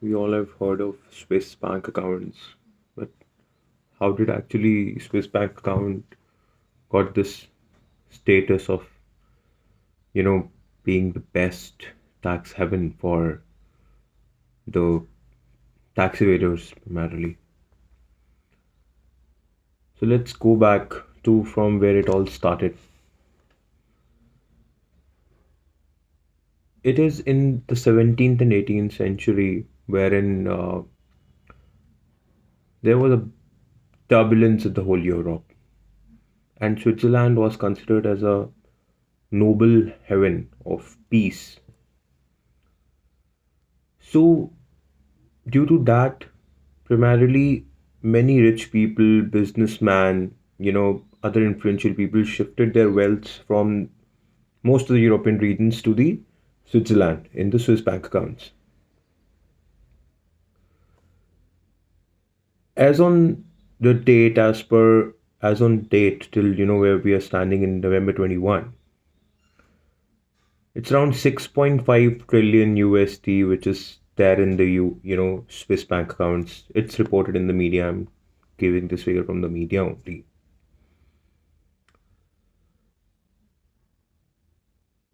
We all have heard of Swiss bank accounts, but how did actually Swiss bank account got this status of, you know, being the best tax haven for the tax evaders primarily? So let's go back to from where it all started. It is in the 17th and 18th century wherein there was a turbulence in the whole Europe, and Switzerland was considered as a noble heaven of peace. So, due to that, primarily many rich people, businessmen, other influential people shifted their wealth from most of the European regions to the Switzerland in the Swiss bank accounts. As on the date, as on date till where we are standing in November 21, it's around 6.5 trillion USD, which is there in the Swiss bank accounts. It's reported in the media. I'm giving this figure from the media only.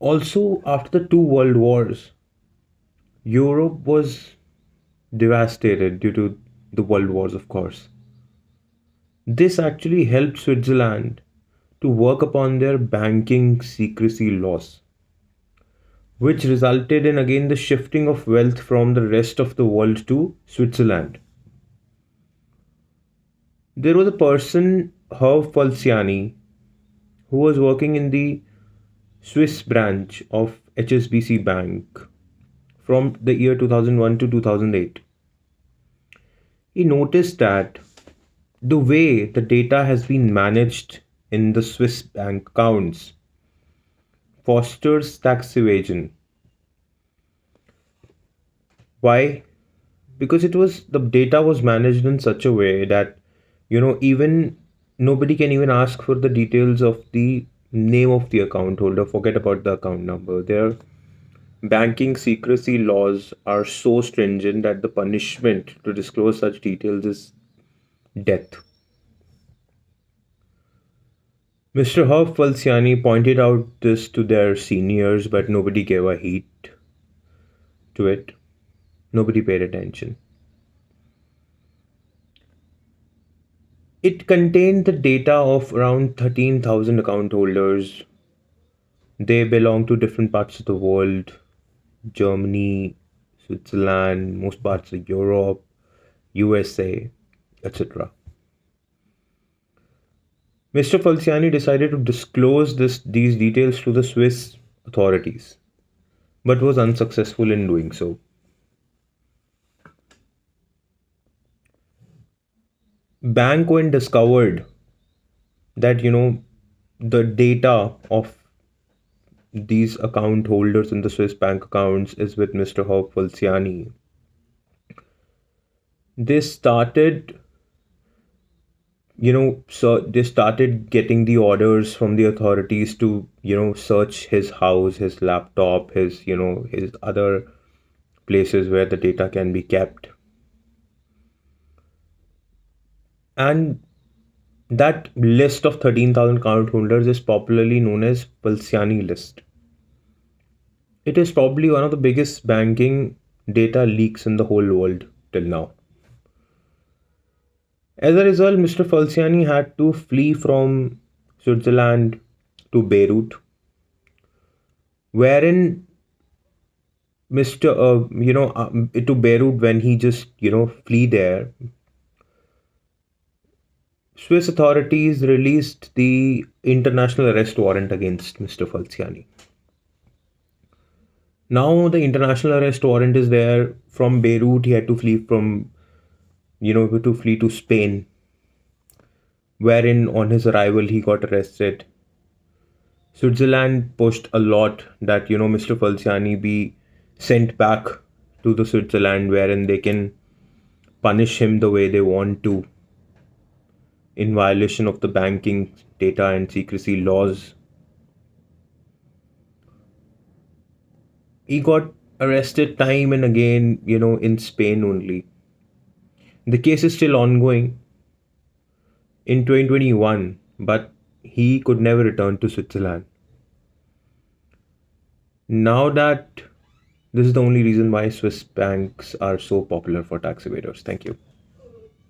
Also, after the two world wars, Europe was devastated due to the world wars, of course. This actually helped Switzerland to work upon their banking secrecy laws, which resulted in again the shifting of wealth from the rest of the world to Switzerland. There was a person, Herv Falciani, who was working in the Swiss branch of HSBC Bank from the year 2001 to 2008. He noticed that the way the data has been managed in the Swiss bank accounts fosters tax evasion. Why? Because the data was managed in such a way that even nobody can even ask for the details of the name of the account holder. Forget about the account number. Their banking secrecy laws are so stringent that the punishment to disclose such details is death. Mr. Herb Falciani pointed out this to their seniors, but nobody gave a heed to it. Nobody paid attention. It contained the data of around 13,000 account holders. They belong to different parts of the world: Germany, Switzerland, most parts of Europe, USA, etc. Mr. Falciani decided to disclose these details to the Swiss authorities, but was unsuccessful in doing so. Bank when discovered that the data of these account holders in the Swiss bank accounts is with Mr. Herb Falciani, they started so they started getting the orders from the authorities to search his house, his laptop, his other places where the data can be kept. And that list of 13,000 account holders is popularly known as Falciani list. It is probably one of the biggest banking data leaks in the whole world till now. As a result, Mr. Falciani had to flee from Switzerland to Beirut, wherein Mr. To Beirut, when he just flee there, Swiss authorities released the international arrest warrant against Mr. Falciani. Now the international arrest warrant is there. From Beirut, he had to flee to Spain, wherein on his arrival he got arrested. Switzerland pushed a lot that Mr. Falciani be sent back to the Switzerland, wherein they can punish him the way they want to, in violation of the banking data and secrecy laws. He got arrested time and again, in Spain only. The case is still ongoing in 2021, but he could never return to Switzerland. Now that this is the only reason why Swiss banks are so popular for tax evaders. Thank you.